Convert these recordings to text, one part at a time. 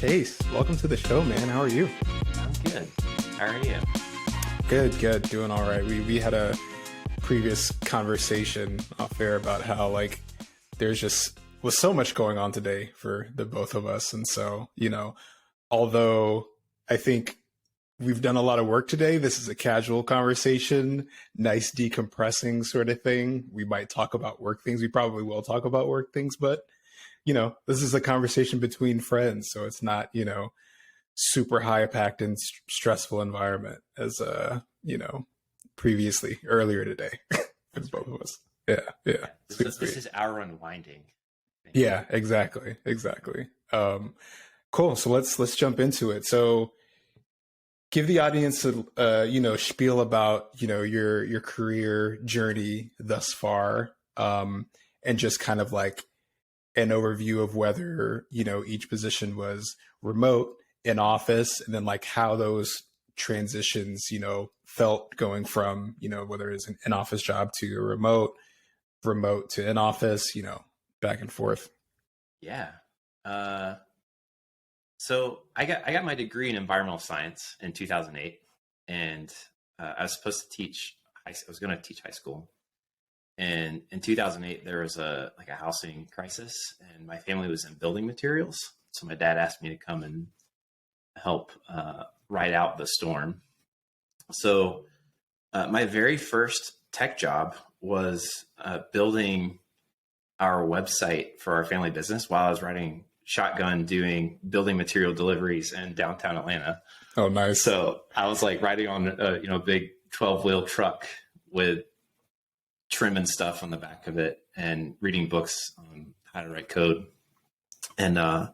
Chase, welcome to the show, man. How are you? I'm good. How are you? Good. Doing all right. We had a previous conversation off air about how there's just was so much going on today for the both of us. And so, although I think we've done a lot of work today, this is a casual conversation, nice decompressing sort of thing. We might talk about work things. We probably will talk about work things, but this is a conversation between friends. So it's not, super high packed and stressful environment as, previously earlier today for both of us. Yeah. This is our unwinding. Yeah, exactly. Cool. So let's jump into it. So give the audience a spiel about your career journey thus far, and just kind of like an overview of whether each position was remote, in office, and then like how those transitions felt going from whether it's an in-office job to a remote to in-office, back and forth. Yeah. So I got my degree in environmental science in 2008, and I was supposed to teach. I was going to teach high school, and in 2008 there was a housing crisis, and my family was in building materials. So my dad asked me to come and help ride out the storm. So my very first tech job was building our website for our family business while I was riding shotgun doing building material deliveries in downtown Atlanta. Oh, nice. So I was like riding on a big 12-wheel truck with trim and stuff on the back of it and reading books on how to write code. And the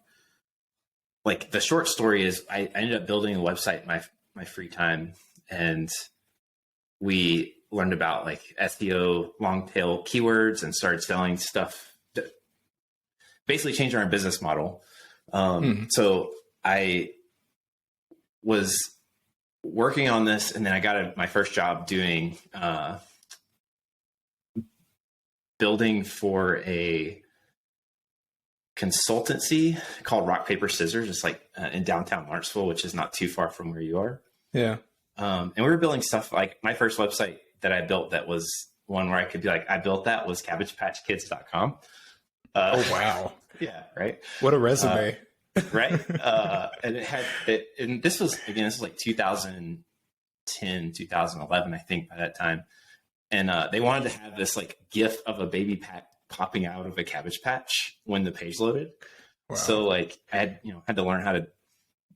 short story is I ended up building a website in my free time, and we learned about SEO, long tail keywords, and started selling stuff to basically change our business model. So I was working on this, and then I got my first job doing building for a consultancy called Rock Paper Scissors. It's in downtown Lawrenceville, which is not too far from where you are. Yeah. And we were building stuff my first website that I built that was one where I could be I built that was CabbagePatchKids.com. Oh, wow. Yeah. Right. What a resume. Right. And it had and this was 2010, 2011, I think by that time. And they wanted to have this GIF of a baby popping out of a cabbage patch when the page loaded. Wow. So I had to learn how to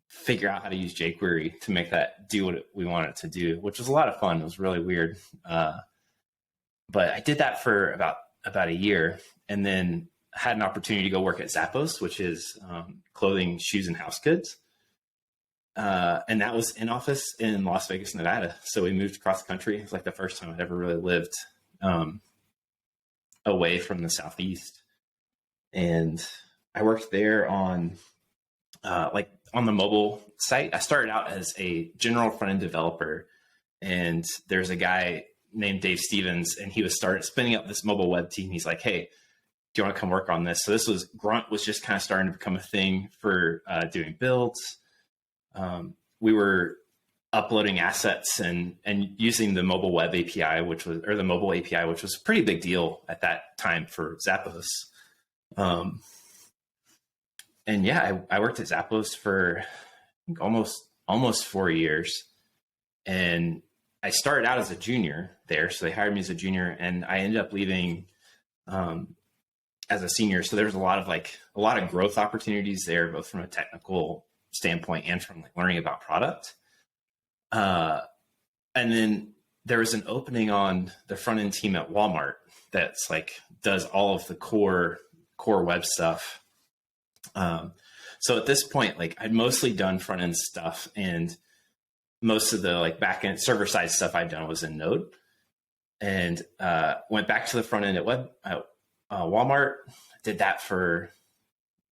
figure out how to use jQuery to make that do what we wanted it to do, which was a lot of fun. It was really weird. But I did that for about a year, and then had an opportunity to go work at Zappos, which is clothing, shoes, and house goods. And that was in office in Las Vegas, Nevada. So we moved across the country. It was the first time I'd ever really lived away from the Southeast. And I worked there on on the mobile site. I started out as a general front-end developer, and there's a guy named Dave Stevens, and he started spinning up this mobile web team. He's like, hey, do you want to come work on this? So this was Grunt was just kind of starting to become a thing for doing builds. We were uploading assets and using the mobile web API, the mobile API, which was a pretty big deal at that time for Zappos. And yeah, I worked at Zappos for I think almost 4 years, and I started out as a junior there. So they hired me as a junior, and I ended up leaving as a senior. So there was a lot of growth opportunities there, both from a technical standpoint and from learning about product. And then there was an opening on the front end team at Walmart that's does all of the core web stuff. So at this point, I'd mostly done front end stuff, and most of the back end server side stuff I'd done was in Node, and went back to the front end at Walmart. Did that for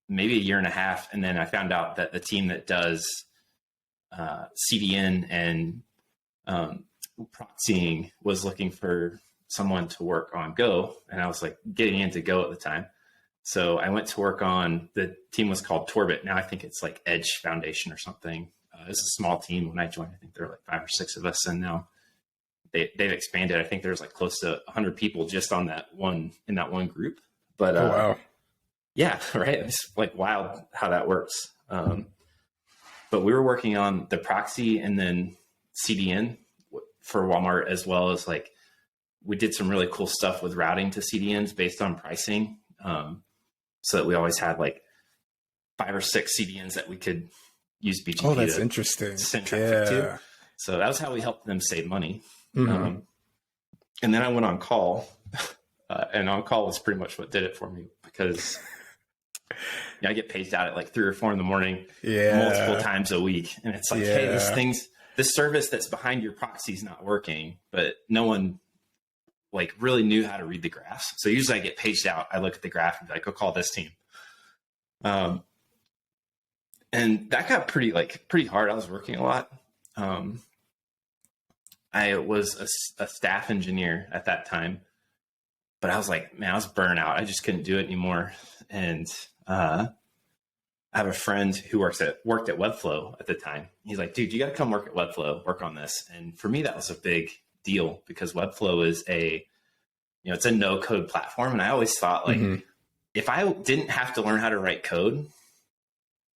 maybe a year and a half, and then I found out that the team that does CDN and proxying was looking for someone to work on Go, and I was getting into Go at the time. So I went to work on, the team was called Torbit. Now I think it's like Edge Foundation or something. It was a small team when I joined. I think there were like 5 or 6 of us, and now they've expanded. I think there's like close to 100 people just on in that one group. But Oh, wow. yeah, right. It's like wild how that works. But we were working on the proxy and then CDN for Walmart, as well as like we did some really cool stuff with routing to CDNs based on pricing. So that we always had like 5 or 6 CDNs that we could use BGP. Oh, that's interesting. Send traffic to. So that was how we helped them save money. And then I went on call, and on call was pretty much what did it for me, because I get paged out at like 3 or 4 in the morning, multiple times a week. And it's like, hey, this service that's behind your proxy is not working, but no one like really knew how to read the graphs. So usually I get paged out. I look at the graph and be like, go call this team. And that got pretty hard. I was working a lot. I was a staff engineer at that time, but I was like, man, I was burnt out. I just couldn't do it anymore. And I have a friend who worked at Webflow at the time. He's like, dude, you got to come work at Webflow, work on this. And for me, that was a big deal, because Webflow is it's a no code platform. And I always thought, like, if I didn't have to learn how to write code,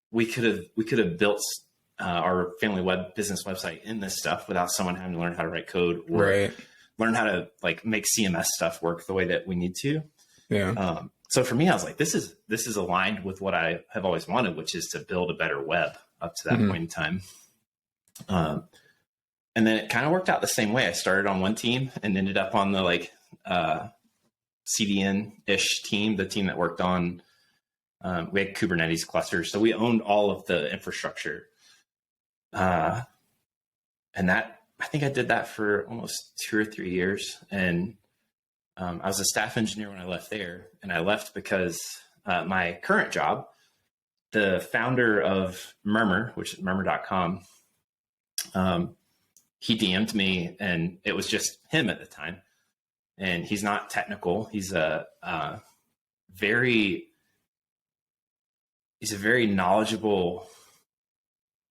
we could have built our family business website in this stuff without someone having to learn how to write code or learn how to like make CMS stuff work the way that we need to. Yeah. So for me, I was like, this is aligned with what I have always wanted, which is to build a better web up to that point in time. And then it kind of worked out the same way. I started on one team and ended up on the like CDN-ish team, the team that worked on, we had Kubernetes clusters. So we owned all of the infrastructure. And that, I think I did that for almost 2 or 3 years. And I was a staff engineer when I left there, and I left because my current job, the founder of Murmur, which is murmur.com, he DM'd me, and it was just him at the time. And he's not technical. He's a very knowledgeable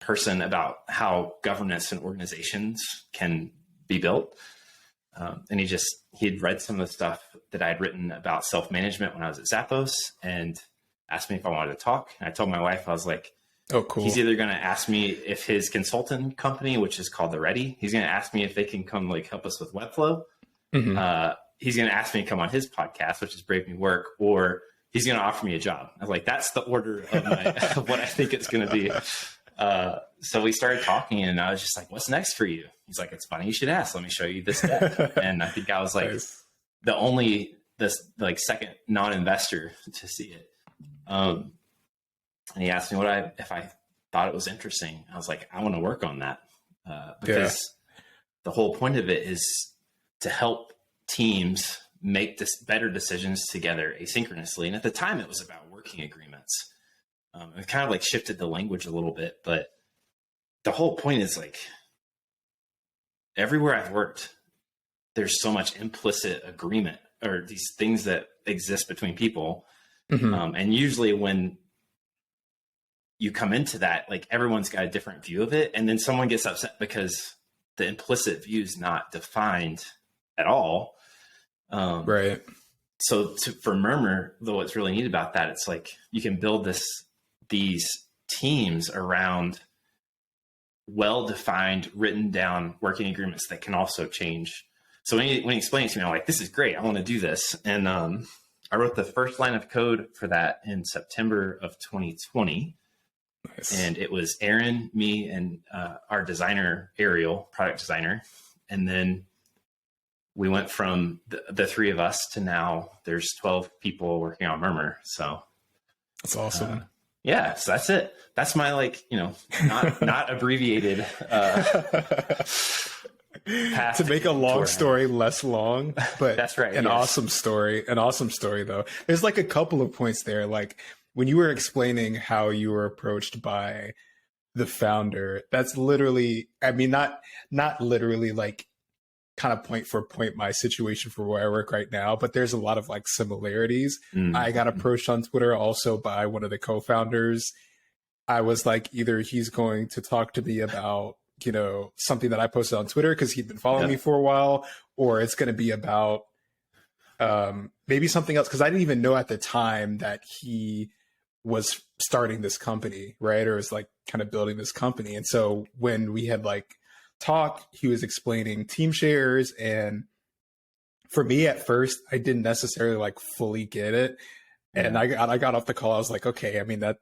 person about how governance and organizations can be built. And he'd read some of the stuff that I'd written about self-management when I was at Zappos, and asked me if I wanted to talk. And I told my wife, I was like, oh, cool. He's either going to ask me if his consultant company, which is called The Ready, he's going to ask me if they can come like help us with Webflow. He's going to ask me to come on his podcast, which is Brave New Work, or he's going to offer me a job. I was like, that's the order of what I think it's going to be. So we started talking, and I was just like, what's next for you? He's like, it's funny you should ask. Let me show you this deck. And I think I was like this second non-investor to see it. And he asked me if I thought it was interesting. I was like, I want to work on that, because the whole point of it is to help teams make better decisions together asynchronously. And at the time, it was about working agreements. It kind of like shifted the language a little bit, but the whole point is like, everywhere I've worked, there's so much implicit agreement, or these things that exist between people. And usually when you come into that, like everyone's got a different view of it. And then someone gets upset because the implicit view is not defined at all. Right. So for Murmur, though, what's really neat about that, it's like you can build these teams around well-defined, written down working agreements that can also change. So when he explained it to me, I'm like, this is great. I want to do this. And I wrote the first line of code for that in September of 2020. Nice. And it was Aaron, me, and our designer, Ariel, product designer. And then we went from the 3 of us to now there's 12 people working on Murmur. So that's awesome. Yeah, so that's it. That's my not abbreviated path to make a long story less long, but that's right. An awesome story though. There's like a couple of points there. Like when you were explaining how you were approached by the founder, that's literally, I mean, not literally like kind of point for point my situation for where I work right now, but there's a lot of like similarities. I got approached on Twitter also by one of the co-founders. I was like, either he's going to talk to me about, you know, something that I posted on Twitter because he'd been following me for a while, or it's going to be about maybe something else. Cause I didn't even know at the time that he was starting this company, right? Or was like kind of building this company. And so when we had like talked, he was explaining team shares. And for me at first, I didn't necessarily like fully get it. And I got off the call. I was like, okay, I mean, that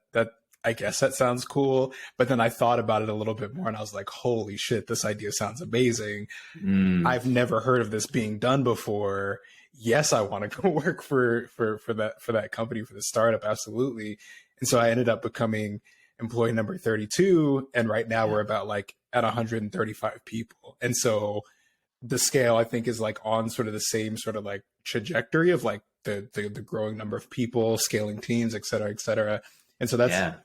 I guess that sounds cool. But then I thought about it a little bit more and I was like, holy shit, this idea sounds amazing. I've never heard of this being done before. Yes, I want to go work for that company, for the startup. Absolutely. And so I ended up becoming employee number 32. And right now we're about like at 135 people. And so the scale, I think, is like on sort of the same sort of like trajectory of like the growing number of people, scaling teams, et cetera, et cetera. And so that's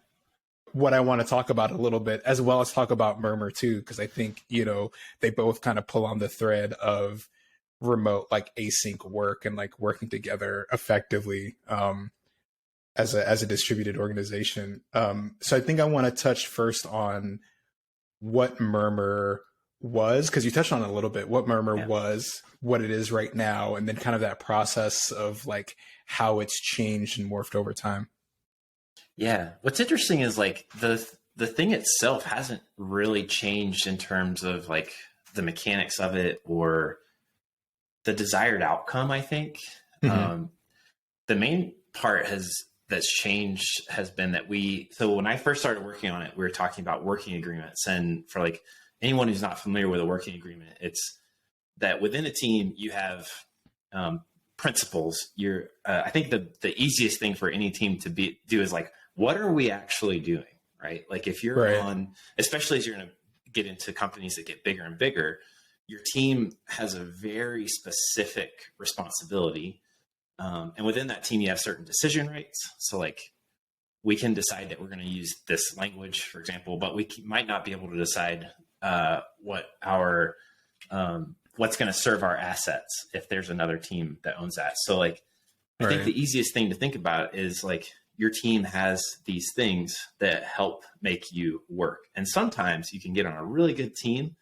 what I want to talk about a little bit, as well as talk about Murmur too, because I think, you know, they both kind of pull on the thread of remote, like async work and like working together effectively as a distributed organization. So I think I want to touch first on what Murmur was, because you touched on it a little bit, what Murmur was, what it is right now, and then kind of that process of like how it's changed and morphed over time. Yeah. What's interesting is like the thing itself hasn't really changed in terms of like the mechanics of it or the desired outcome, I think. The main part that's changed has been that so when I first started working on it, we were talking about working agreements. And for like anyone who's not familiar with a working agreement, it's that within a team, you have principles. I think the easiest thing for any team to do is like, what are we actually doing? Right? Like if you're on, especially as you're going to get into companies that get bigger and bigger, your team has a very specific responsibility. And within that team, you have certain decision rights. So like we can decide that we're going to use this language, for example, but we might not be able to decide what's going to serve our assets if there's another team that owns that. So like, I think the easiest thing to think about is like your team has these things that help make you work. And sometimes you can get on a really good team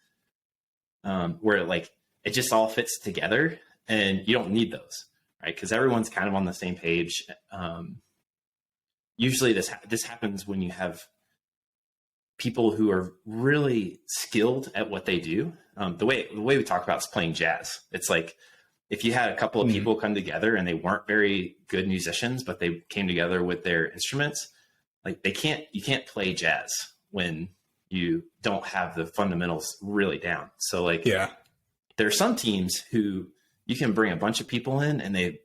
where like it just all fits together and you don't need those, right? Because everyone's kind of on the same page. Usually this happens when you have people who are really skilled at what they do. The way we talk about is playing jazz. It's like if you had a couple of people come together and they weren't very good musicians, but they came together with their instruments, like you can't play jazz when you don't have the fundamentals really down. So like, there are some teams who you can bring a bunch of people in and they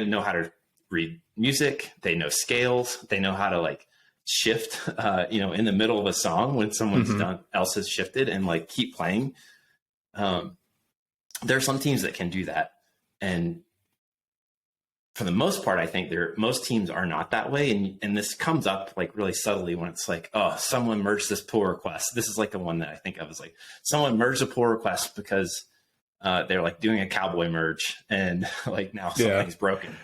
know how to read music. They know scales. They know how to like shift, in the middle of a song when someone's else has shifted and like keep playing. There are some teams that can do that. And for the most part, I think most teams are not that way. And this comes up like really subtly when it's like, oh, someone merged this pull request. This is like the one that I think of as like someone merged a pull request because they're like doing a cowboy merge and like now something's broken.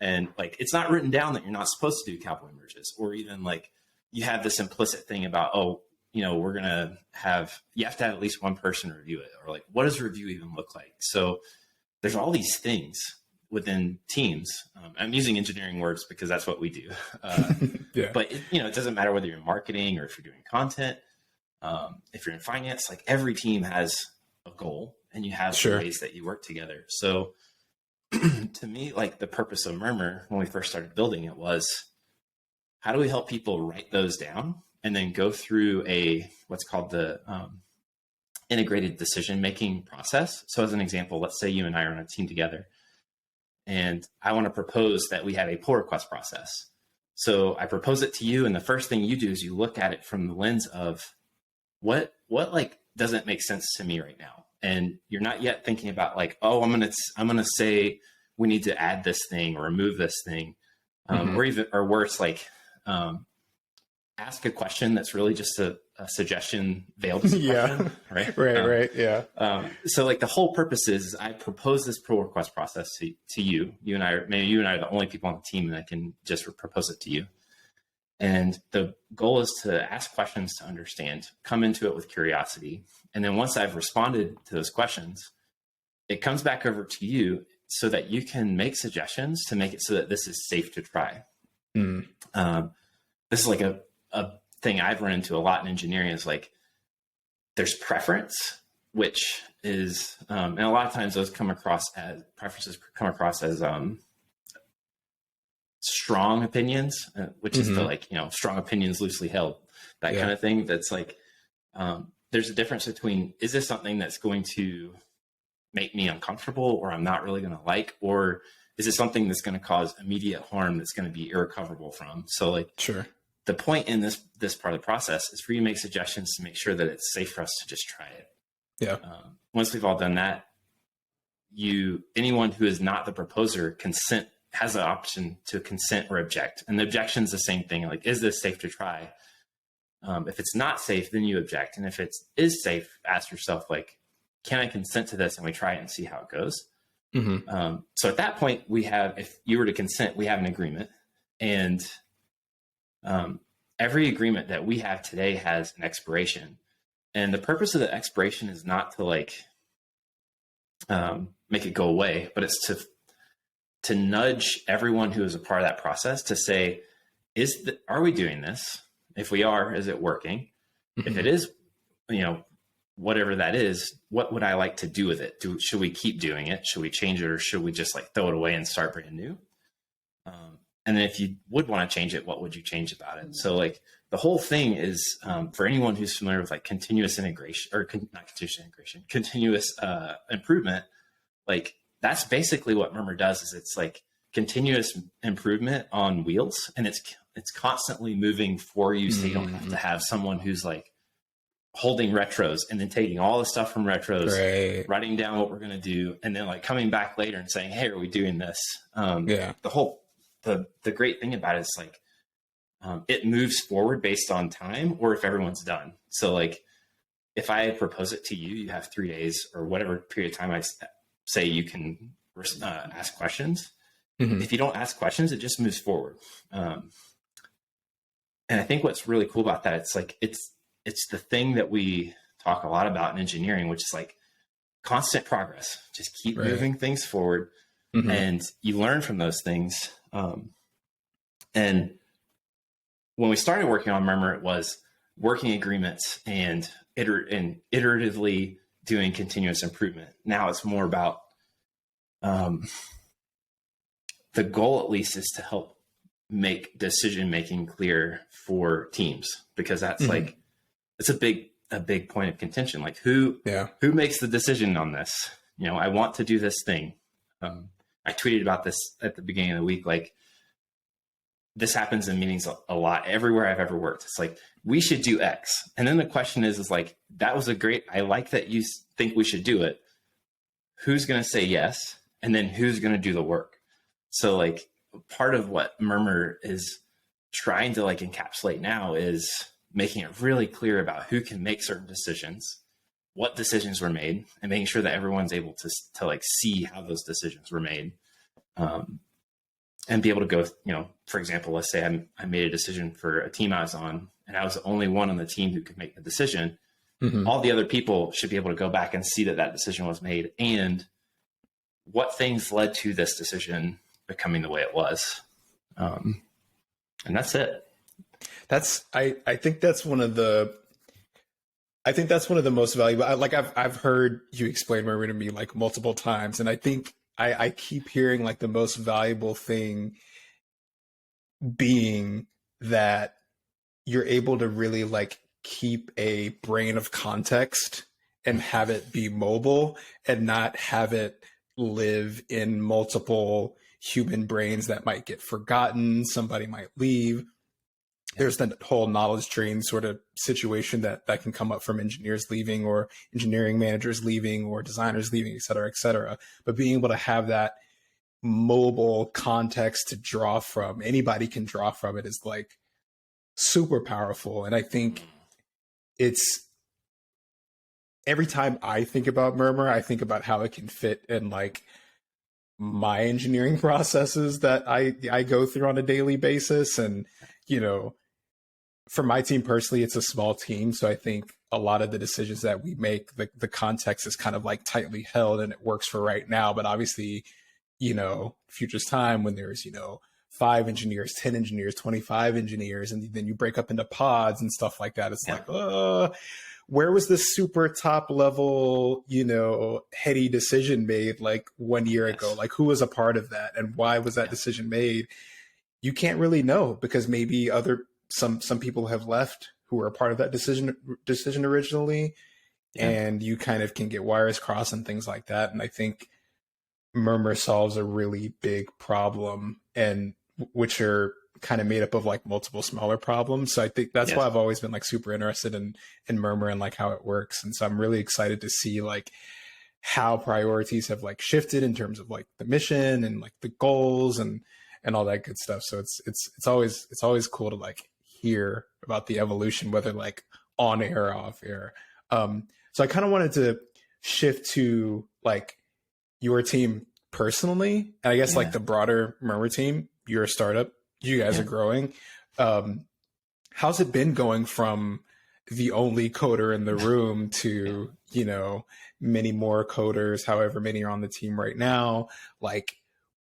And like, it's not written down that you're not supposed to do cowboy merges, or even like you have this implicit thing about, you have to have at least one person review it, or like, what does review even look like? So there's all these things within teams. I'm using engineering words because that's what we do. But it doesn't matter whether you're in marketing or if you're doing content, if you're in finance, like every team has a goal and you have ways that you work together. So to me, like the purpose of Murmur when we first started building it was, how do we help people write those down and then go through what's called the integrated decision-making process. So as an example, let's say you and I are on a team together and I want to propose that we have a pull request process. So I propose it to you. And the first thing you do is you look at it from the lens of what like doesn't make sense to me right now. And you're not yet thinking about like, oh, I'm going to say we need to add this thing or remove this thing. Or worse, like, ask a question that's really just a suggestion veiled as a question, right? Right. Yeah. So like the whole purpose is I propose this pull request process to you. You and I, maybe you and I are the only people on the team that can just propose it to you. And the goal is to ask questions to understand, come into it with curiosity. And then once I've responded to those questions, it comes back over to you so that you can make suggestions to make it so that this is safe to try. Mm. This is like a thing I've run into a lot in engineering is like, there's preference, which is, and a lot of times those preferences come across as strong opinions, which is the like, strong opinions loosely held, that kind of thing. That's like, there's a difference between, is this something that's going to make me uncomfortable or I'm not really going to like, or is it something that's going to cause immediate harm that's going to be irrecoverable from? So like, sure. The point in this part of the process is for you to make suggestions to make sure that it's safe for us to just try it. Yeah. Once we've all done that, anyone who is not the proposer has the option to consent or object. And the objection is the same thing. Like, is this safe to try? If it's not safe, then you object. And if it is safe, ask yourself, like, can I consent to this? And we try it and see how it goes. Mm-hmm. So at that point, if you were to consent, we have an agreement. And every agreement that we have today has an expiration. And the purpose of the expiration is not to like make it go away, but it's to nudge everyone who is a part of that process to say, are we doing this? If we are, is it working? Mm-hmm. If it is, whatever that is, what would I like to do with it? Should we keep doing it? Should we change it? Or should we just like throw it away and start brand new? And then if you would want to change it, what would you change about it? So like the whole thing is for anyone who's familiar with like continuous integration or not continuous integration, continuous improvement, like that's basically what Murmur does is it's like continuous improvement on wheels, and it's constantly moving for you. So you don't have to have someone who's like holding retros and then taking all the stuff from retros, writing down what we're going to do, and then like coming back later and saying, hey, are we doing this? The great thing about it is like, it moves forward based on time or if everyone's done. So like, if I propose it to you, you have 3 days or whatever period of time I say you can ask questions. Mm-hmm. If you don't ask questions, it just moves forward. And I think what's really cool about that, it's like, it's the thing that we talk a lot about in engineering, which is like constant progress. Just keep moving things forward. Mm-hmm. And you learn from those things. And when we started working on Murmur, it was working agreements and iteratively doing continuous improvement. Now it's more about, the goal at least is to help make decision-making clear for teams, because that's like, it's a big point of contention. Like who makes the decision on this? I want to do this thing. I tweeted about this at the beginning of the week. Like, this happens in meetings a lot everywhere I've ever worked. It's like, we should do X. And then the question is like, that was I like that you think we should do it. Who's going to say yes? And then who's going to do the work? So like part of what Murmur is trying to like encapsulate now is making it really clear about who can make certain decisions, what decisions were made, and making sure that everyone's able to like see how those decisions were made. And be able to go, for example, let's say I made a decision for a team I was on, and I was the only one on the team who could make the decision. Mm-hmm. All the other people should be able to go back and see that decision was made and what things led to this decision becoming the way it was. And that's it. I think that's one of the most valuable. I've heard you explain Murmur to me like multiple times, and I think I keep hearing like the most valuable thing being that you're able to really like keep a brain of context and have it be mobile and not have it live in multiple human brains that might get forgotten. Somebody might leave. There's that whole knowledge drain sort of situation that can come up from engineers leaving or engineering managers leaving or designers leaving, et cetera, et cetera. But being able to have that mobile context to draw from, anybody can draw from it, is like super powerful. And I think it's every time I think about Murmur, I think about how it can fit in like my engineering processes that I go through on a daily basis. And, you know, for my team personally, it's a small team. So I think a lot of the decisions that we make, the context is kind of like tightly held and it works for right now. But obviously, you know, future's time when there's, you know, 5 engineers, 10 engineers, 25 engineers, and then you break up into pods and stuff like that. It's like, where was this super top level, you know, heady decision made like 1 year ago? Like who was a part of that and why was that decision made? You can't really know because maybe some people have left who were a part of that decision originally, and you kind of can get wires crossed and things like that. And I think Murmur solves a really big problem, and which are kind of made up of like multiple smaller problems. So I think that's why I've always been like super interested in Murmur and like how it works. And so I'm really excited to see like how priorities have like shifted in terms of like the mission and like the goals and all that good stuff. So it's always cool to like hear about the evolution, whether like on air or off air. So I kind of wanted to shift to like your team personally, and I guess like the broader Murmur team. You're a startup. You guys are growing. How's it been going from the only coder in the room to, you know, many more coders, however many are on the team right now? Like,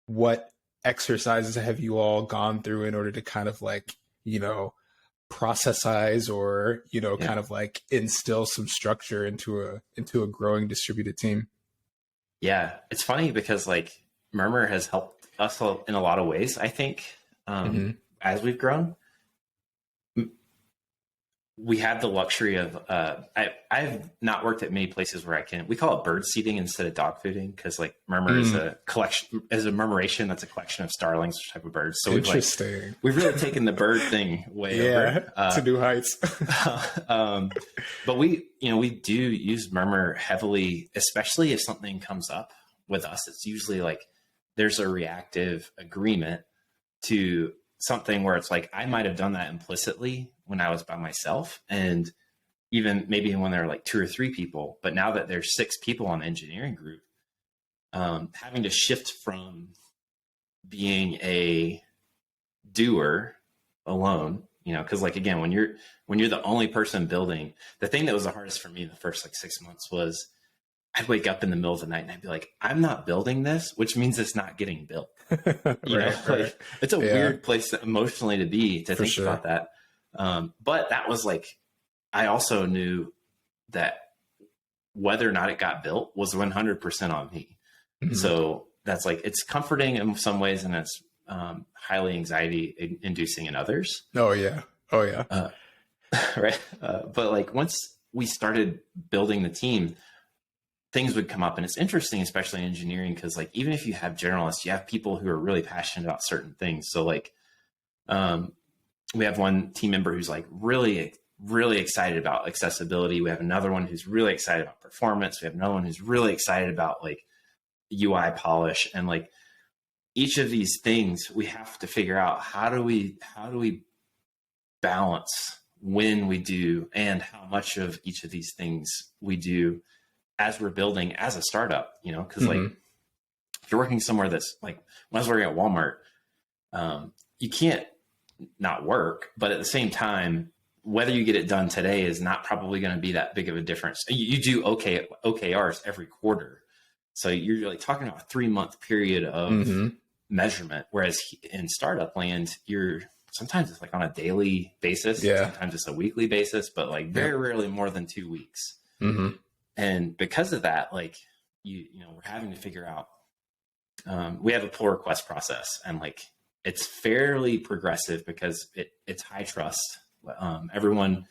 what exercises have you all gone through in order to kind of like, you know, processize or, you know, kind of like instill some structure into a growing distributed team? Yeah, it's funny because like Murmur has helped us in a lot of ways, I think, as we've grown. We have the luxury of, I've not worked at many places where we call it bird seeding instead of dog fooding. Cause like Murmur is a collection, as a murmuration, that's a collection of starlings, type of birds. So we've really taken the bird thing way over to new heights. But we do use Murmur heavily, especially if something comes up with us. It's usually like there's a reactive agreement to something where it's like, I might've done that implicitly when I was by myself, and even maybe when there are like 2 or 3 people, but now that there's 6 people on the engineering group, having to shift from being a doer alone, you know, cause like, again, when you're the only person building, the thing that was the hardest for me in the first like 6 months was I'd wake up in the middle of the night and I'd be like, I'm not building this, which means it's not getting built. You know, like it's a weird place emotionally to be, to think about that. But that was like, I also knew that whether or not it got built was 100% on me. So that's like, it's comforting in some ways, and it's highly anxiety inducing in others. Right. But like once we started building the team, things would come up, and it's interesting, especially in engineering, because like even if you have generalists, you have people who are really passionate about certain things. So like we have one team member who's like really excited about accessibility. We have another one who's really excited about performance. We have another one who's really excited about like UI polish. And like each of these things, we have to figure out how do we balance when we do and how much of each of these things we do as we're building as a startup, you know, because like if you're working somewhere that's like, when I was working at Walmart, you can't not work, but at the same time, whether you get it done today is not probably going to be that big of a difference. You do OKRs every quarter. So you're like talking about a 3-month period of measurement. Whereas in startup land, sometimes it's like on a daily basis. Sometimes it's a weekly basis, but like very rarely more than 2 weeks. And because of that, like, you know, we're having to figure out, we have a pull request process, and like, it's fairly progressive because it's high trust. Everyone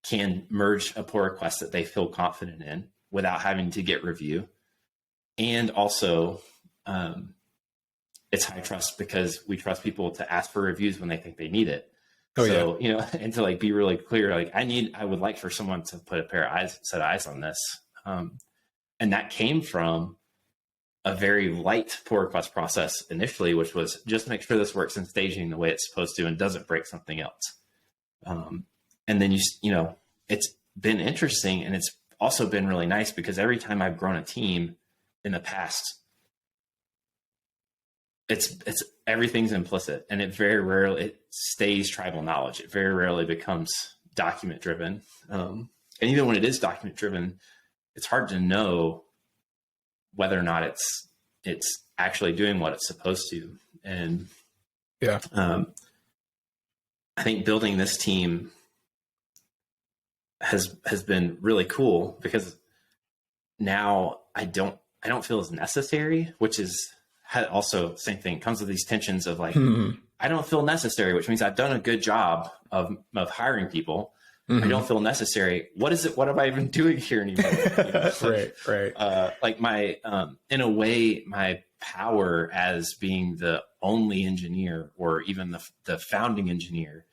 can merge a pull request that they feel confident in without having to get review. And also, it's high trust because we trust people to ask for reviews when they think they need it. You know, and to like be really clear, like I would like for someone to put a set of eyes on this. And that came from a very light pull request process initially, which was just make sure this works in staging the way it's supposed to and doesn't break something else. And then you know, it's been interesting, and it's also been really nice because every time I've grown a team in the past, it's everything's implicit, and it very rarely it stays tribal knowledge. It very rarely becomes document driven. And even when it is document driven, it's hard to know whether or not it's actually doing what it's supposed to. And Yeah. I think building this team has been really cool because now I don't feel as necessary, which is also same thing, comes with these tensions of like, I don't feel necessary, which means I've done a good job of hiring people. I don't feel necessary. What is it? What am I even doing here anymore? You know? Right. Like my, in a way, my power as being the only engineer or even the founding engineer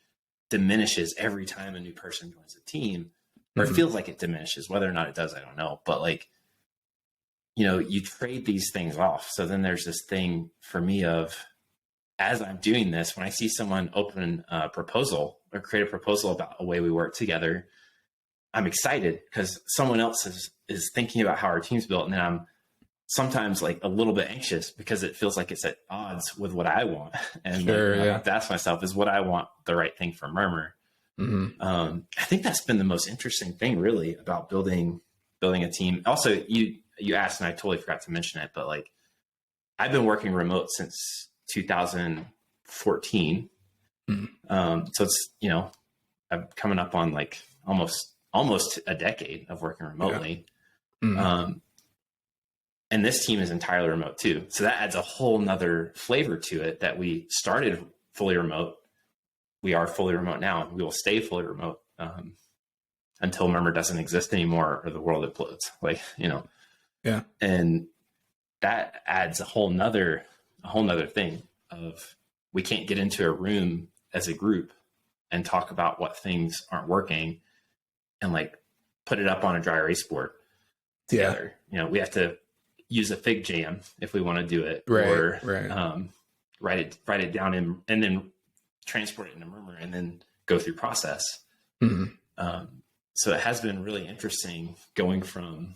diminishes every time a new person joins a team, or it feels like it diminishes. Whether or not it does, I don't know. But like, you know, you trade these things off. So then there's this thing for me of, as I'm doing this, when I see someone open a proposal or create a proposal about a way we work together, I'm excited because someone else is thinking about how our team's built. And then I'm sometimes like a little bit anxious because it feels like it's at odds with what I want. And Sure, I have to ask myself, is what I want the right thing for Murmur? I think that's been the most interesting thing really about building a team. Also, you asked, and I totally forgot to mention it, but like I've been working remote since 2014. So it's, you know, I'm coming up on like almost a decade of working remotely. And this team is entirely remote too. So that adds a whole nother flavor to it, that we started fully remote. We are fully remote now, and we will stay fully remote until Murmur doesn't exist anymore or the world implodes. Like, you know, Yeah. And that adds a whole nother thing of, we can't get into a room as a group and talk about what things aren't working and like put it up on a dry erase board together. You know, we have to use a fig jam if we want to do it, or write it down and then transport it into Murmur and then go through process. So it has been really interesting going from,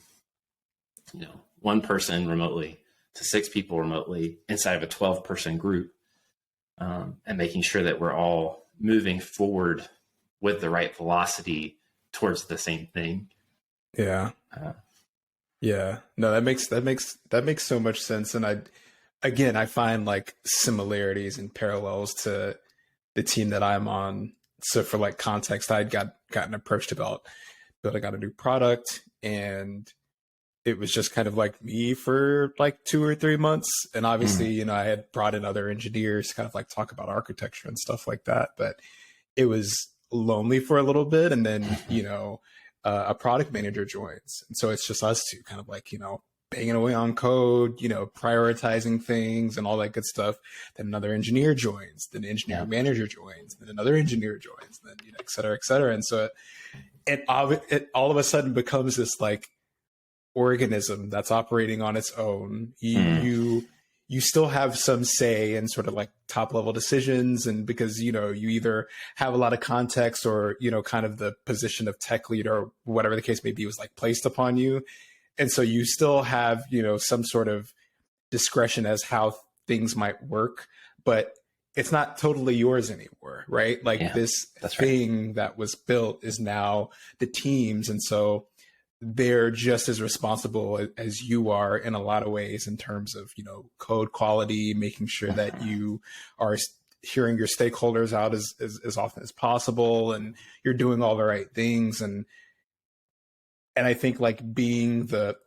you know, one person remotely to 6 people remotely inside of a 12-person group, and making sure that we're all moving forward with the right velocity towards the same thing. Yeah. No, that makes so much sense. And I find like similarities and parallels to the team that I'm on. So for like context, I'd gotten approached about building out a new product, and it was just kind of like me for like 2 or 3 months. And obviously, you know, I had brought in other engineers to kind of like talk about architecture and stuff like that, but it was lonely for a little bit. And then, you know, a product manager joins. And so it's just us two kind of like, you know, banging away on code, you know, prioritizing things and all that good stuff. Then another engineer joins, then engineering manager joins, then another engineer joins, then, you know, et cetera, et cetera. And so it all of a sudden becomes this like organism that's operating on its own. You still have some say in sort of like top level decisions, and because, you know, you either have a lot of context or, you know, kind of the position of tech lead or whatever the case may be was like placed upon you. And so you still have, you know, some sort of discretion as how things might work, but it's not totally yours anymore, right? Like this thing that was built is now the team's. And so they're just as responsible as you are in a lot of ways in terms of, you know, code quality, making sure that you are hearing your stakeholders out as often as possible, and you're doing all the right things. And I think like being the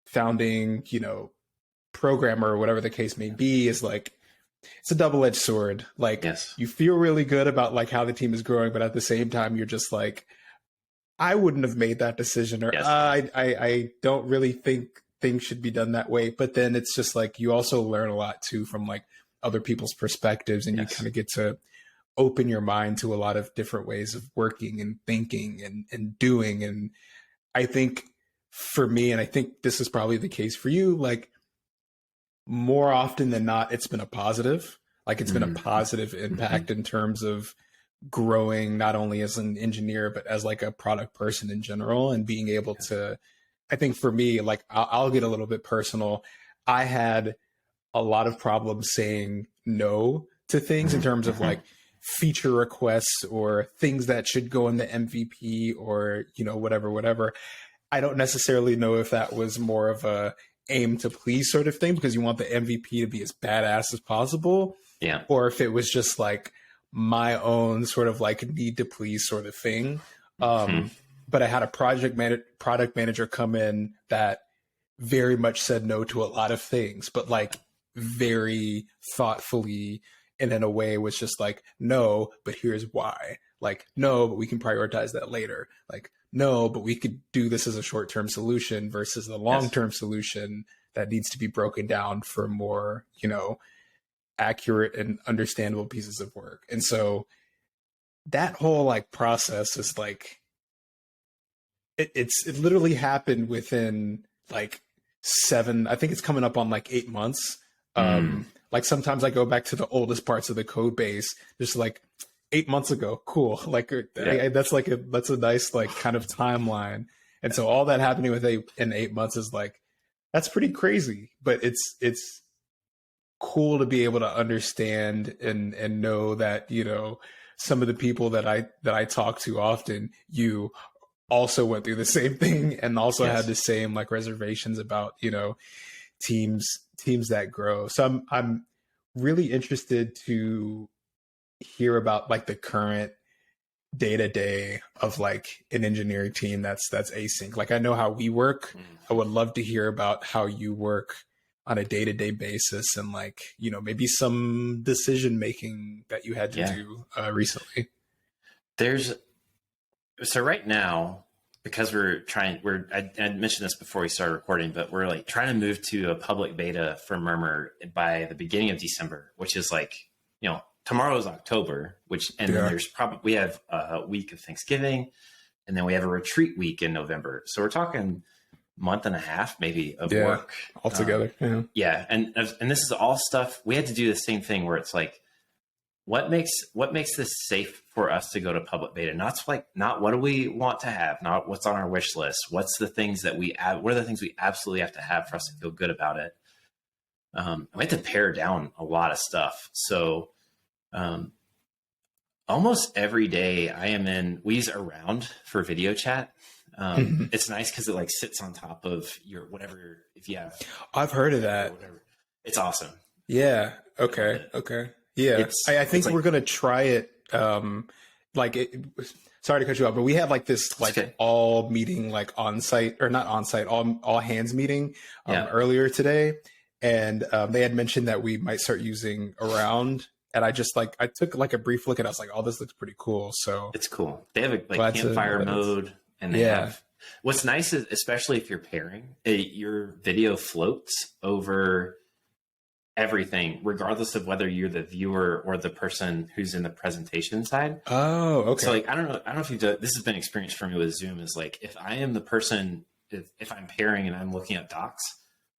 founding, you know, programmer or whatever the case may be is like, it's a double-edged sword. Like you feel really good about like how the team is growing, but at the same time, you're just like, I wouldn't have made that decision, or I don't really think things should be done that way. But then it's just like, you also learn a lot too from like other people's perspectives, and you kind of get to open your mind to a lot of different ways of working and thinking and doing. And I think for me, and I think this is probably the case for you, like more often than not, it's been a positive. Like it's been a positive impact in terms of growing not only as an engineer but as like a product person in general, and being able to, I think for me, like I'll get a little bit personal. I had a lot of problems saying no to things in terms of like feature requests or things that should go in the MVP, or whatever. I don't necessarily know if that was more of a aim to please sort of thing because you want the MVP to be as badass as possible, Yeah. or if it was just like my own sort of like need to please sort of thing. But I had a product manager come in that very much said no to a lot of things, but like very thoughtfully, and in a way was just like, no, but here's why. Like, no, but we can prioritize that later. Like, no, but we could do this as a short-term solution versus the long-term solution that needs to be broken down for more, accurate and understandable pieces of work. And so that whole like process is like, it literally happened within like I think it's coming up on like 8 months. Like sometimes I go back to the oldest parts of the code base, just like 8 months ago. Cool. Like that's a nice like kind of timeline. And so all that happening in 8 months is like, that's pretty crazy, but it's cool to be able to understand and know that, some of the people that I talk to often, you also went through the same thing and also had the same like reservations about, teams that grow. So I'm really interested to hear about like the current day-to-day of like an engineering team that's async. Like I know how we work. I would love to hear about how you work on a day-to-day basis, and like, maybe some decision making that you had to do recently. So right now, because I mentioned this before we started recording, but we're like trying to move to a public beta for Murmur by the beginning of December, which is like, tomorrow is October, then there's we have a week of Thanksgiving, and then we have a retreat week in November. So we're talking month and a half maybe of work altogether. And this is all stuff we had to do the same thing where it's like, what makes this safe for us to go to public beta? Not what do we want to have, not what's on our wish list. What's the things that what are the things we absolutely have to have for us to feel good about it? We had to pare down a lot of stuff. So almost every day I am we use Around for video chat. It's nice because it like sits on top of your whatever, if you have. I've heard of that. Whatever. It's awesome. Yeah. Okay. Yeah. I think we're going to try it. Sorry to cut you off, but we had like this like all meeting like on site, or not on site, all hands meeting earlier today. And they had mentioned that we might start using Around. And I just like, I took like a brief look and I was like, oh, this looks pretty cool. So it's cool. They have a like campfire mode, and they have, what's nice is, especially if you're pairing, your video floats over everything, regardless of whether you're the viewer or the person who's in the presentation side. Oh, okay. So like, I don't know if this has been experienced for me with Zoom, is like, if I am the person, if I'm pairing and I'm looking at docs,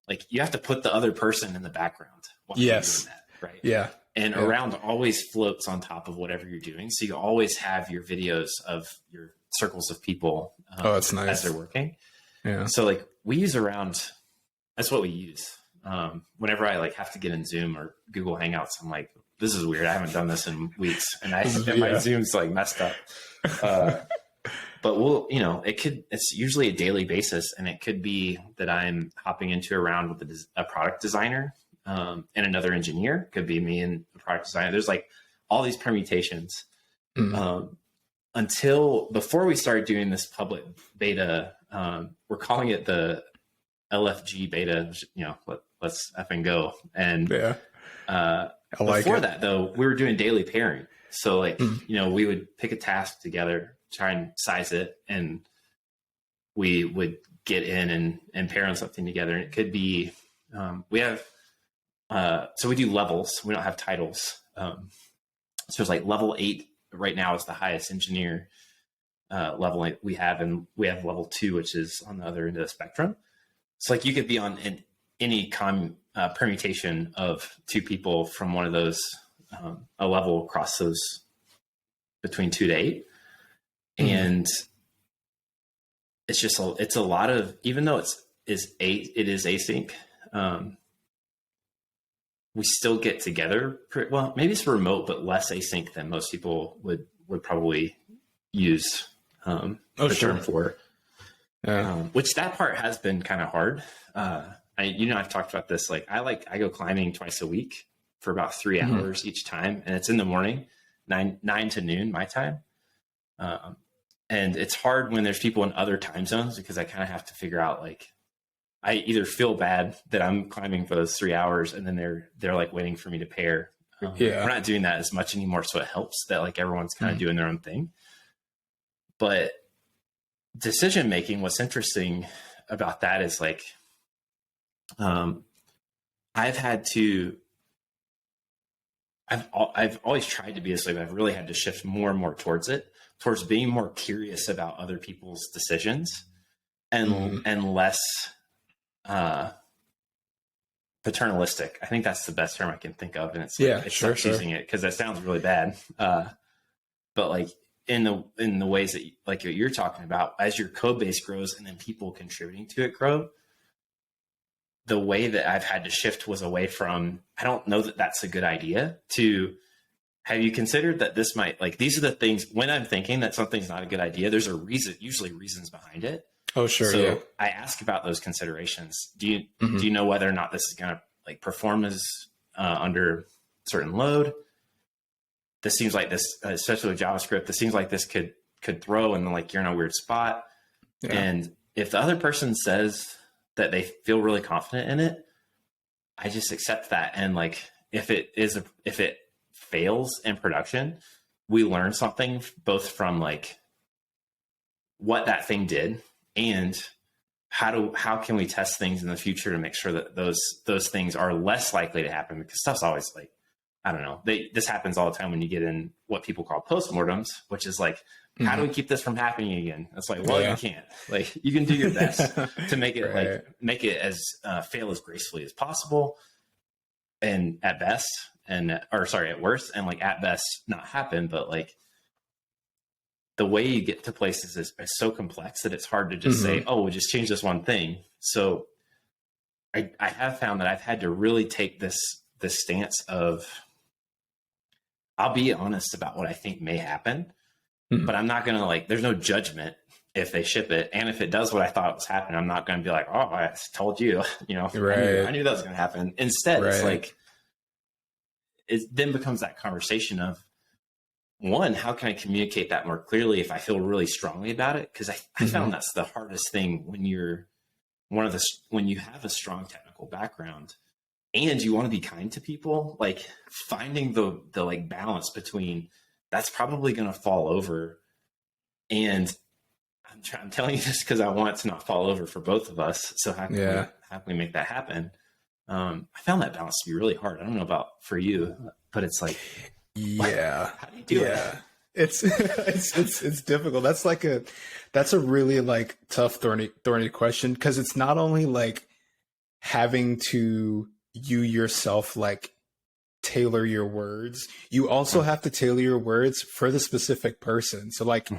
like you have to put the other person in the background while you're doing that, right? Yeah. And Around always floats on top of whatever you're doing. So you always have your videos of your circles of people that's nice. as they're working. Yeah. So like we use Around, that's what we use. Whenever I like have to get in Zoom or Google Hangouts, I'm like, this is weird. I haven't done this in weeks, and my Zoom's like messed up. But it's usually a daily basis, and it could be that I'm hopping into Around with a product designer and another engineer. Could be me and the product designer. There's like all these permutations. Until before we started doing this public beta, we're calling it the LFG beta. Let's effing go. And before that though, we were doing daily pairing. So like, we would pick a task together, try and size it, and we would get in and pair on something together. And it could be, we have, so we do levels. We don't have titles. So it's like level 8 right now is the highest engineer level we have. And we have level 2, which is on the other end of the spectrum. So like you could be on any permutation of 2 people from one of those, a level across those between 2 to 8. And it's a lot of, even though it is async, we still get together. Well, maybe it's remote, but less async than most people would probably use the term for. Which that part has been kind of hard. I've talked about this. Like I go climbing twice a week for about 3 hours each time, and it's in the morning, 9 to noon my time. And it's hard when there's people in other time zones, because I kind of have to figure out, like, I either feel bad that I'm climbing for those 3 hours and then they're like waiting for me to pair. We're not doing that as much anymore. So it helps that like everyone's kind of doing their own thing. But decision-making, what's interesting about that is like, I've always tried to be this way, but I've really had to shift more and more towards being more curious about other people's decisions and less paternalistic. I think that's the best term I can think of. And it's like, using it because that sounds really bad. But like in the ways that like what you're talking about, as your code base grows and then people contributing to it grow, the way that I've had to shift was away from, I don't know that that's a good idea, to, have you considered that this might, like, these are the things, when I'm thinking that something's not a good idea, there's a reason, usually reasons behind it. Oh, sure. So I ask about those considerations. Do you know whether or not this is going to like perform as under certain load? This seems like this, especially with JavaScript, this seems like this could throw, and then like you're in a weird spot. Yeah. And if the other person says that they feel really confident in it, I just accept that. And like, if it fails in production, we learn something both from like what that thing did and how can we test things in the future to make sure that those things are less likely to happen, because stuff's always like, I don't know, this happens all the time when you get in what people call postmortems, which is like, how do we keep this from happening again? It's like, well, you can't. Like, you can do your best to make it make it as fail as gracefully as possible, and at best, at worst, and like at best not happen. But like the way you get to places is so complex that it's hard to just say, oh, we'll just change this one thing. So I have found that I've had to really take this stance of, I'll be honest about what I think may happen. But I'm not going to like, there's no judgment if they ship it. And if it does what I thought was happening, I'm not going to be like, oh, I told you, I knew that was going to happen. Instead, it's like, it then becomes that conversation of, one, how can I communicate that more clearly if I feel really strongly about it? Because I found that's the hardest thing when when you have a strong technical background and you want to be kind to people, like finding the like balance between, that's probably going to fall over. And I'm telling you this because I want it to not fall over for both of us. So how can we make that happen? I found that balance to be really hard. I don't know about for you, but it's like, how do you do it? It's difficult. That's a really like tough, thorny question. 'Cause it's not only like having to you yourself, like tailor your words, you also have to tailor your words for the specific person. So like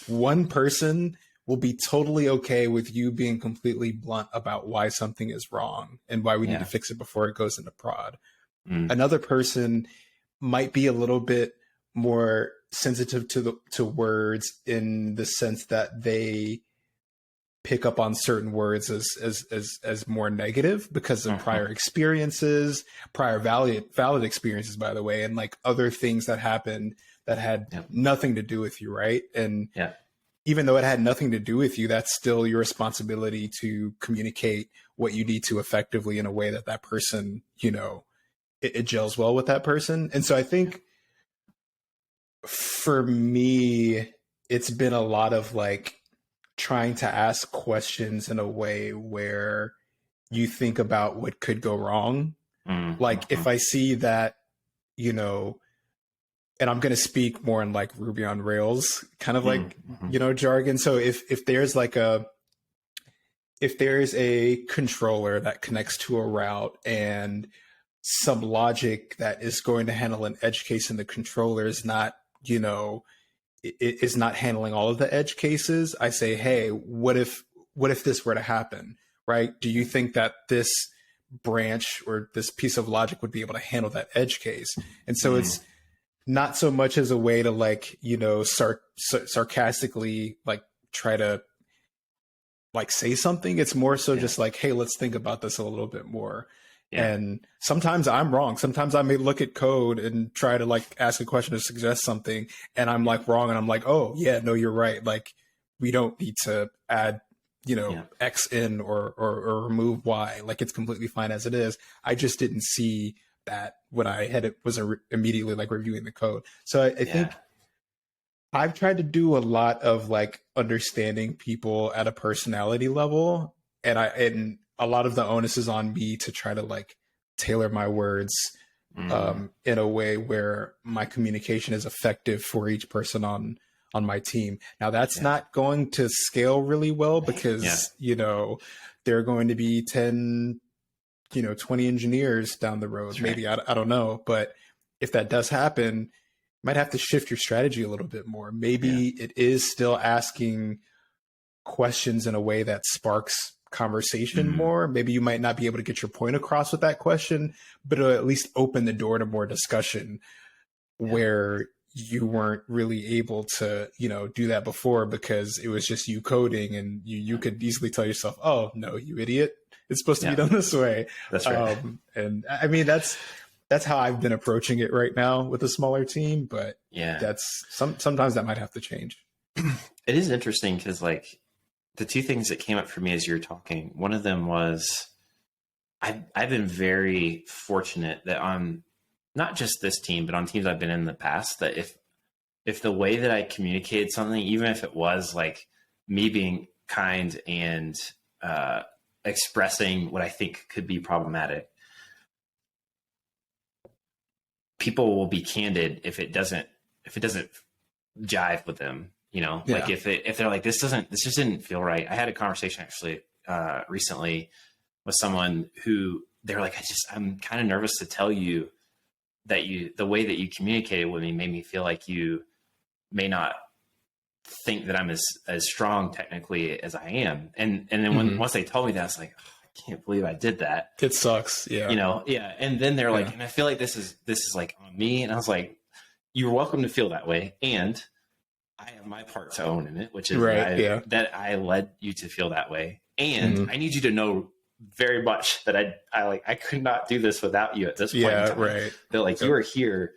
one person will be totally okay with you being completely blunt about why something is wrong and why we need to fix it before it goes into prod. Another person might be a little bit more sensitive to words, in the sense that they pick up on certain words as more negative because of prior experiences, prior valid experiences, by the way, and like other things that happened that had nothing to do with you, right? And even though it had nothing to do with you, that's still your responsibility to communicate what you need to effectively in a way that person, it gels well with that person. And so I think for me, it's been a lot of like trying to ask questions in a way where you think about what could go wrong. Like if I see that, and I'm going to speak more in like Ruby on Rails kind of like, jargon. So if there's like if there's a controller that connects to a route and some logic that is going to handle an edge case in the controller is not, is not handling all of the edge cases, I say, hey, what if this were to happen, right? Do you think that this branch or this piece of logic would be able to handle that edge case? And so it's not so much as a way to like, sarcastically like try to like say something. It's more so just like, hey, let's think about this a little bit more. Yeah. And sometimes I'm wrong. Sometimes I may look at code and try to like ask a question to suggest something, and I'm like wrong. And I'm like, oh yeah, no, you're right. Like we don't need to add, X in or remove Y. Like it's completely fine as it is. I just didn't see that when I was immediately like reviewing the code. So I think I've tried to do a lot of like understanding people at a personality level, and a lot of the onus is on me to try to like tailor my words in a way where my communication is effective for each person on my team. Now that's not going to scale really well because, there are going to be 10, 20 engineers down the road. That's maybe, right. I don't know. But if that does happen, you might have to shift your strategy a little bit more. Maybe it is still asking questions in a way that sparks conversation more. Maybe you might not be able to get your point across with that question, but it'll at least open the door to more discussion where you weren't really able to, do that before because it was just you coding, and you could easily tell yourself, oh no, you idiot, it's supposed to be done this way. That's right. And I mean, that's how I've been approaching it right now with a smaller team, but that's sometimes that might have to change. It is interesting because like the two things that came up for me as you were talking, one of them was I've been very fortunate that on not just this team, but on teams I've been in the past, that if the way that I communicated something, even if it was like me being kind and expressing what I think could be problematic, people will be candid if it doesn't jive with them. Like if they're like, this just didn't feel right. I had a conversation actually recently with someone who they're like, I'm kind of nervous to tell you that the way that you communicated with me made me feel like you may not think that I'm as strong technically as I am. And then once they told me that, I was like, oh, I can't believe I did that. It sucks. Yeah. And then they're like, and I feel like this is like on me. And I was like, you're welcome to feel that way. And I have my part to own in it, which is that I led you to feel that way. And I need you to know very much that I could not do this without you at this point in time. Right. That like you are here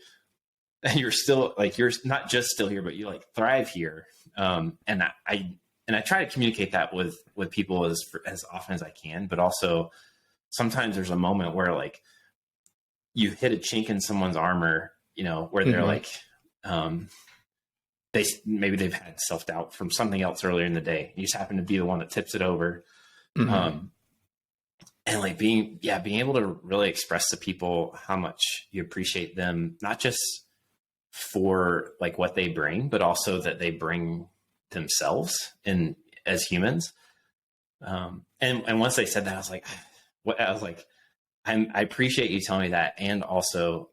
and you're still like, you're not just still here, but you like thrive here. And I try to communicate that with people as often as I can, but also sometimes there's a moment where like you hit a chink in someone's armor, where they're like, maybe they've had self-doubt from something else earlier in the day. You just happen to be the one that tips it over. And like being able to really express to people how much you appreciate them, not just for like what they bring, but also that they bring themselves in as humans. And once they said that, I was like, I appreciate you telling me that. And also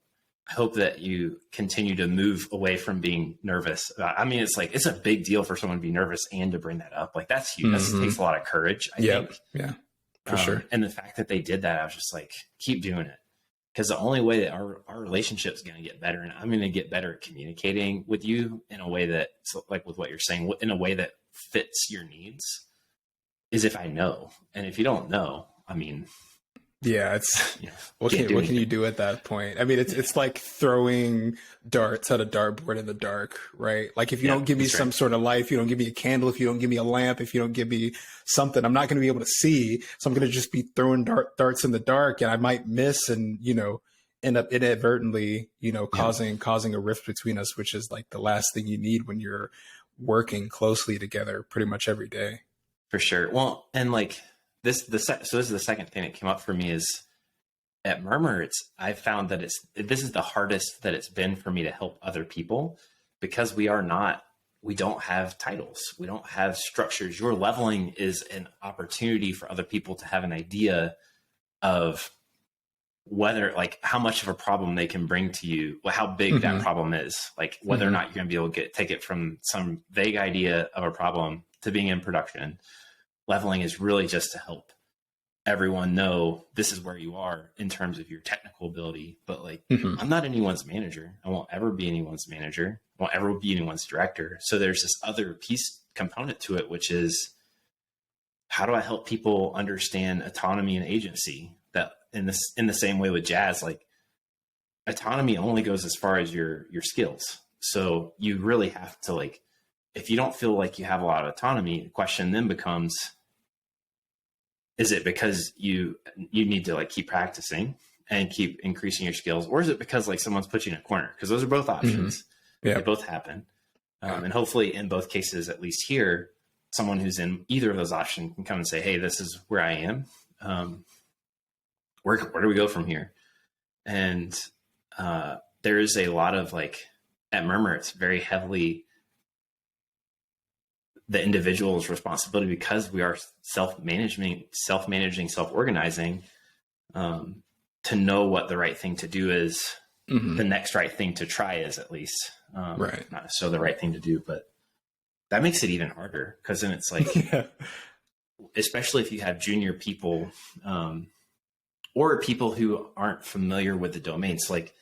I hope that you continue to move away from being nervous. I mean, it's like, it's a big deal for someone to be nervous and to bring that up. Like that's huge. That takes a lot of courage, I think. Yeah. For sure. And the fact that they did that, I was just like, keep doing it. Because the only way that our relationship is going to get better, and I'm going to get better at communicating with you in a way that, like with what you're saying, in a way that fits your needs, is if I know. And if you don't know, I mean, it's what can you do at that point? I mean, it's like throwing darts at a dartboard in the dark, right? Like if you don't give me some sort of light, if you don't give me a candle, if you don't give me a lamp, if you don't give me something, I'm not going to be able to see. So I'm going to just be throwing darts in the dark, and I might miss and end up inadvertently causing a rift between us, which is like the last thing you need when you're working closely together pretty much every day. For sure. Well, and like this is the second thing that came up for me is at Murmur, I found that this is the hardest that it's been for me to help other people, because we don't have titles. We don't have structures. Your leveling is an opportunity for other people to have an idea of whether like how much of a problem they can bring to you, how big that problem is, like whether or not you're going to be able to take it from some vague idea of a problem to being in production. Leveling is really just to help everyone know this is where you are in terms of your technical ability. But like, I'm not anyone's manager. I won't ever be anyone's manager. I won't ever be anyone's director. So there's this other component to it, which is, how do I help people understand autonomy and agency? That in the same way with jazz, like autonomy only goes as far as your skills. So you really have to, like, if you don't feel like you have a lot of autonomy, the question then becomes, is it because you need to like keep practicing and keep increasing your skills, or is it because like someone's put you in a corner? Because those are both options. They both happen. And hopefully in both cases, at least here, someone who's in either of those options can come and say, hey, this is where I am. Where do we go from here? And there is a lot of like, at Murmur, it's very heavily the individual's responsibility, because we are self-managing, self-organizing, to know what the right thing to do is, the next right thing to try is, at least. Not necessarily the right thing to do, but that makes it even harder, because then it's like, especially if you have junior people, or people who aren't familiar with the domains, like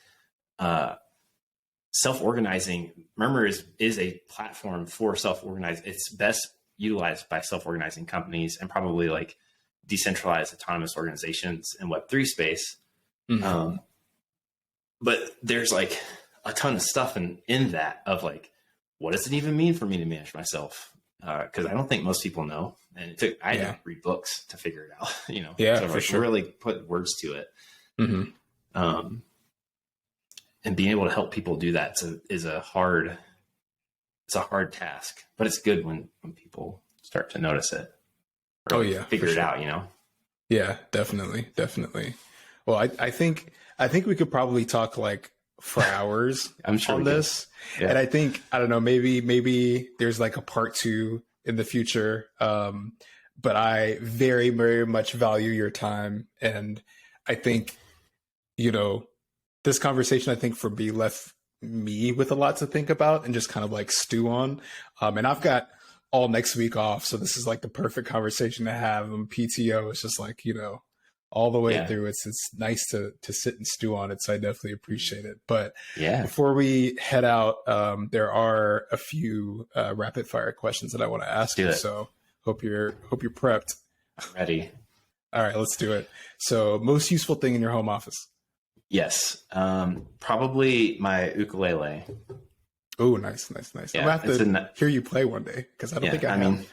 self-organizing. Murmur is a platform for self-organizing. It's best utilized by self-organizing companies and probably like decentralized autonomous organizations in Web3 space. But there's like a ton of stuff in that of like, what does it even mean for me to manage myself? Because I don't think most people know. And I had to read books to figure it out, to really put words to it. And being able to help people do that is a hard task, but it's good when people start to notice it. Figure it out, Yeah, definitely. Well, I think we could probably talk like for hours I'm sure on this. Yeah. And I think, I don't know, maybe there's like a part 2 in the future. But I very, very much value your time. And I think, this conversation, I think for me, left me with a lot to think about and just kind of like stew on. And I've got all next week off. So this is like the perfect conversation to have. PTO is just like, all the way through. It's nice to sit and stew on it. So I definitely appreciate it. But before we head out, there are a few rapid fire questions that I want to ask you. So hope you're prepped. I'm ready. All right, let's do it. So most useful thing in your home office? Yes. Probably my ukulele. Oh, nice. Yeah, I'm going to have to hear you play one day, because I don't think I have.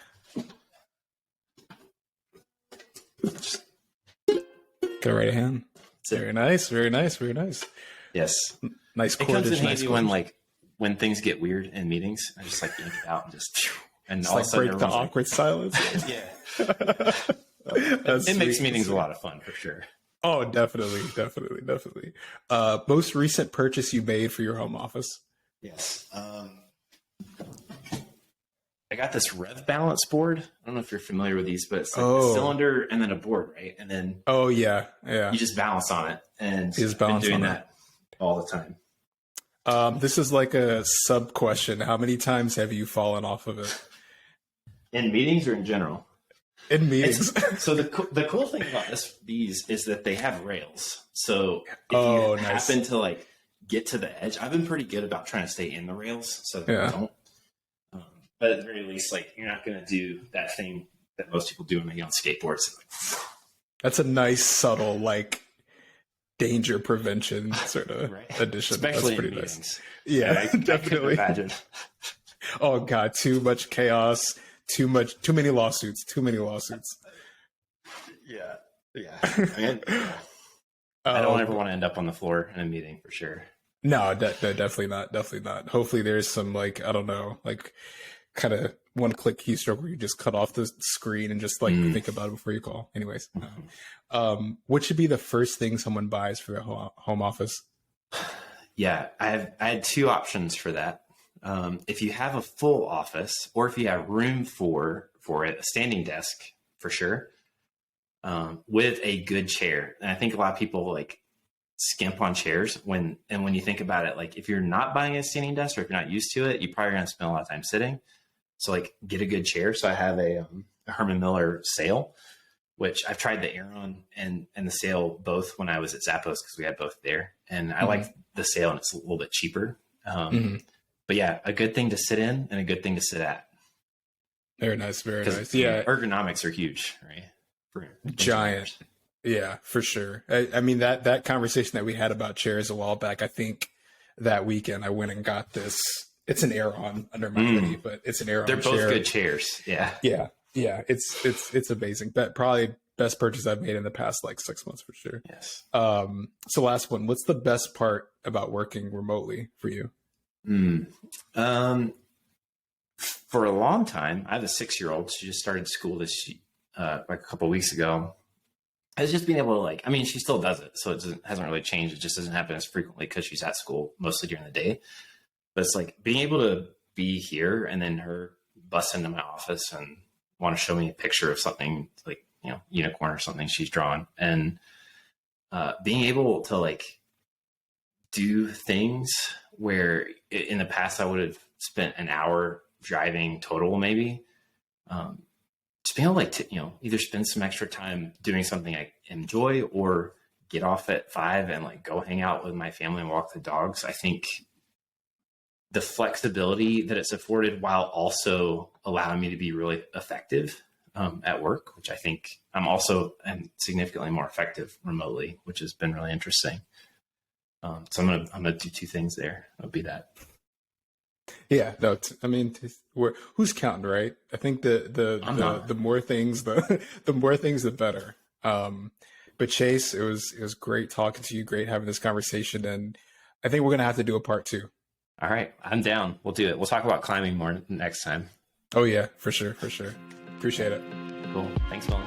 Get a right hand. Very nice. Yes. Nice chordage. It comes in handy when things get weird in meetings. I just like yank it out and and all of a sudden break the awkward silence. It makes meetings a lot of fun for sure. Oh, definitely. Most recent purchase you made for your home office? Yes. I got this rev balance board. I don't know if you're familiar with these, but it's like a cylinder and then a board, right? And then you just balance on it, and I've been doing that all the time. This is like a sub question. How many times have you fallen off of it? In meetings or in general? In meetings. So the cool thing about these is that they have rails. So if you happen to like get to the edge, I've been pretty good about trying to stay in the rails so that I don't. But at the very least, like, you're not going to do that thing that most people do when they get on skateboards. That's a nice, subtle, like, danger prevention sort of addition. Especially That's pretty in nice. Meetings. Yeah, definitely. Imagine. Oh God, too much chaos, too many lawsuits. Yeah. I don't ever want to end up on the floor in a meeting for sure. No, definitely not. Hopefully there's some, like, I don't know, like, kind of one-click keystroke where you just cut off the screen and just like think about it before you call. Anyways, what should be the first thing someone buys for their home office? Yeah, I had 2 options for that. If you have a full office, or if you have room for it, a standing desk for sure, with a good chair. And I think a lot of people like skimp on chairs when you think about it, like if you're not buying a standing desk or if you're not used to it, you're probably going to spend a lot of time sitting. So like get a good chair. So I have a Herman Miller Sail, which I've tried the Aeron and the Sail both when I was at Zappos because we had both there. And I like the Sail and it's a little bit cheaper. But yeah, a good thing to sit in and a good thing to sit at. Very nice. Very nice. Yeah. Ergonomics are huge, right? For giant. Yeah, for sure. I mean, that conversation that we had about chairs a while back, I think that weekend I went and got this. It's an Aeron under my hoodie, but it's an Aeron chair. They're both good chairs. Yeah. Yeah. Yeah. It's amazing. But probably best purchase I've made in the past like 6 months for sure. Yes. So last one, what's the best part about working remotely for you? For a long time, I have a 6-year-old. She just started school like a couple of weeks ago. I was just being able to like, I mean, she still does it. So it hasn't really changed. It just doesn't happen as frequently because she's at school mostly during the day. But it's like being able to be here and then her bust into my office and want to show me a picture of something like, you know, unicorn or something she's drawn. And being able to like do things where in the past I would have spent an hour driving total maybe. Just being able to like, either spend some extra time doing something I enjoy or get off at 5 and like go hang out with my family and walk the dogs. I think the flexibility that it's afforded while also allowing me to be really effective at work, which I think I'm significantly more effective remotely, which has been really interesting. So I'm gonna do 2 things there. It'll be that. Yeah, no. I mean, who's counting, right? I think the more things, the more things, the better. But Chase, it was great talking to you. Great having this conversation, and I think we're gonna have to do a part 2. All right, I'm down. We'll do it. We'll talk about climbing more next time. Oh yeah, for sure. Appreciate it. Cool. Thanks, Will.